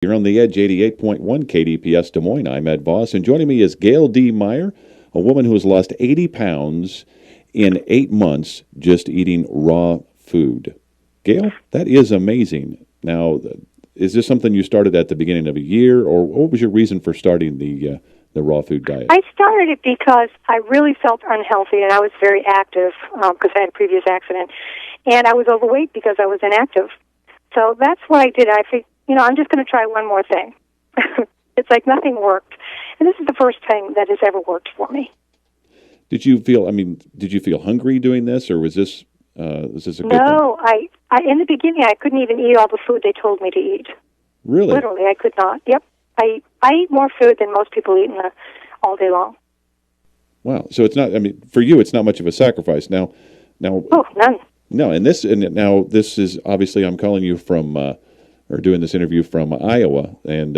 You're on the Edge 88.1 KDPS Des Moines. I'm Ed Vos, and joining me is Gael D. Meyer, a woman who has lost 80 pounds in 8 months just eating raw food. Gail, that is amazing. Now, is this something you started at the beginning of a year, or what was your reason for starting the raw food diet? I started it because I really felt unhealthy, and I was very active because I had a previous accident, and I was overweight because I was inactive. So that's what I did. I think, I'm just going to try one more thing. It's like nothing worked, and this is the first thing that has ever worked for me. Did you feel hungry doing this, or was this a good thing? No, I in the beginning I couldn't even eat all the food they told me to eat. Really? Literally, I could not. Yep. I eat more food than most people eat all day long. Wow. So it's not. For you, it's not much of a sacrifice. Now. Oh, none. No, and now this is obviously I'm calling you from or doing this interview from Iowa, and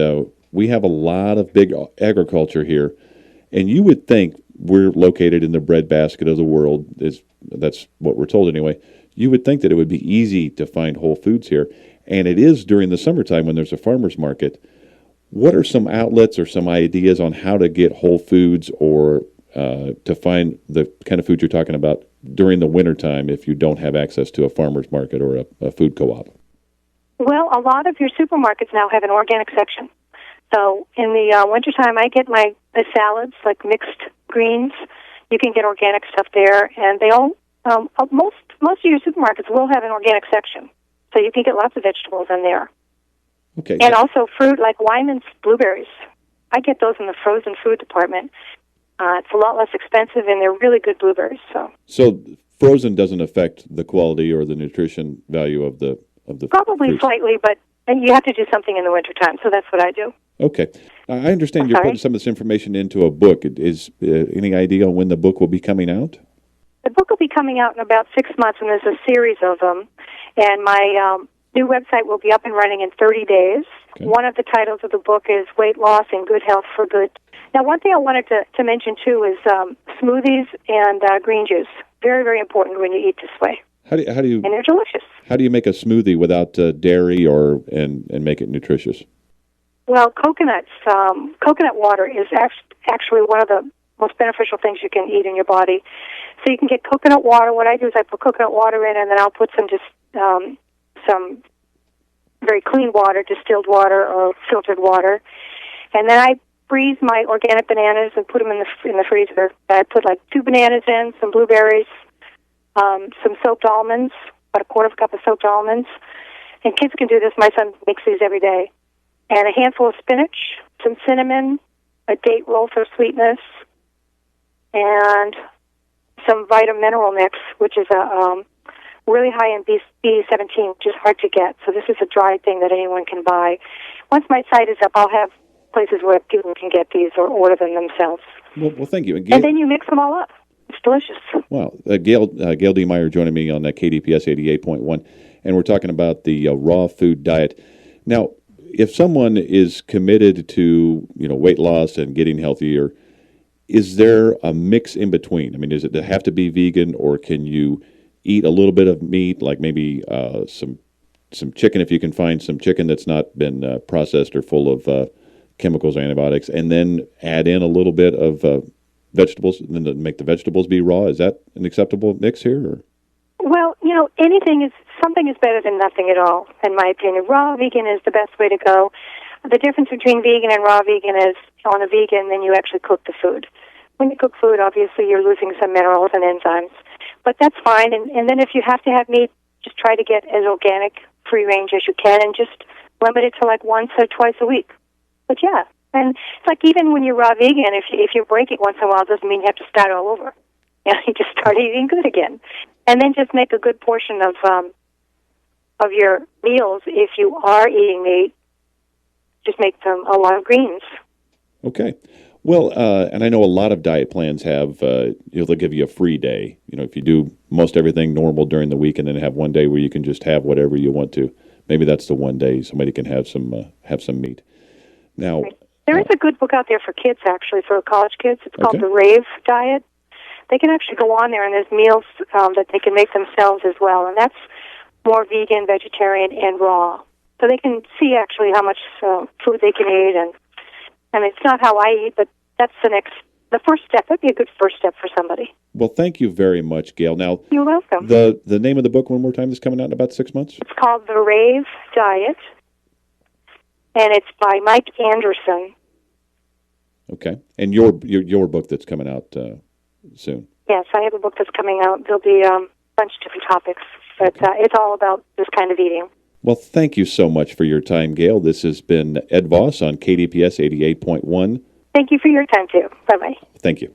we have a lot of big agriculture here, and you would think we're located in the breadbasket of the world. That's what we're told anyway. You would think that it would be easy to find whole foods here, and it is during the summertime when there's a farmer's market. What are some outlets or some ideas on how to get whole foods or to find the kind of food you're talking about during the wintertime if you don't have access to a farmer's market or a food co-op? Well, a lot of your supermarkets now have an organic section. So in the wintertime, I get the salads, like mixed greens. You can get organic stuff there, and they all most of your supermarkets will have an organic section. So you can get lots of vegetables in there. Okay. And also fruit like Wyman's blueberries. I get those in the frozen food department. It's a lot less expensive, and they're really good blueberries. So frozen doesn't affect the quality or the nutrition value of the probably fruits. Slightly, but you have to do something in the wintertime, so that's what I do. Okay. I understand you're putting some of this information into a book. Is any idea on when the book will be coming out? The book will be coming out in about 6 months, and there's a series of them. And my new website will be up and running in 30 days. Okay. One of the titles of the book is Weight Loss and Good Health for Good. Now, one thing I wanted to mention, too, is smoothies and green juice. Very, very important when you eat this way. How do you and they're delicious. How do you make a smoothie without dairy and make it nutritious? Well, coconut water is actually one of the most beneficial things you can eat in your body. So you can get coconut water. What I do is I put coconut water in, and then I'll put some very clean water, distilled water or filtered water, and then I freeze my organic bananas and put them in the freezer. I put like 2 bananas in, some blueberries, some soaked almonds, about a quarter of a cup of soaked almonds. And kids can do this. My son makes these every day. And a handful of spinach, some cinnamon, a date roll for sweetness, and some Vitamineral mix, which is a really high in B17, which is hard to get. So this is a dried thing that anyone can buy. Once my site is up, I'll have places where people can get these or order them themselves. Well, thank you. And then you mix them all up. It's delicious. Wow. Gail D. Meyer joining me on KDPS 88.1, and we're talking about the raw food diet. Now, if someone is committed to weight loss and getting healthier, is there a mix in between? Does it have to be vegan, or can you eat a little bit of meat, like maybe some chicken if you can find some chicken that's not been processed or full of chemicals or antibiotics, and then add in a little bit of vegetables, and then to make the vegetables be raw? Is that an acceptable mix here? Or? Well, something is better than nothing at all, in my opinion. Raw vegan is the best way to go. The difference between vegan and raw vegan is on a vegan, then you actually cook the food. When you cook food, obviously you're losing some minerals and enzymes, but that's fine. And then if you have to have meat, just try to get as organic, free range as you can, and just limit it to like once or twice a week. But yeah, and it's like even when you're raw vegan, if you break it once in a while, it doesn't mean you have to start all over. You just start eating good again, and then just make a good portion of your meals. If you are eating meat, just make them a lot of greens. Okay. Well, and I know a lot of diet plans have they'll give you a free day. If you do most everything normal during the week, and then have one day where you can just have whatever you want to. Maybe that's the one day somebody can have some meat. Now, there is a good book out there for kids, actually, for college kids. It's called The Rave Diet. They can actually go on there, and there's meals that they can make themselves as well, and that's more vegan, vegetarian, and raw. so they can see actually how much food they can eat. And I mean, it's not how I eat, but that's the first step. That'd be a good first step for somebody. Well, thank you very much, Gail. Now, you're welcome. The name of the book, one more time, is coming out in about 6 months? It's called The Rave Diet, and it's by Mike Anderson. Okay. And your book that's coming out soon? Yes, I have a book that's coming out. There'll be a bunch of different topics, but it's all about this kind of eating. Well, thank you so much for your time, Gail. This has been Ed Vos on KDPS 88.1. Thank you for your time, too. Bye-bye. Thank you.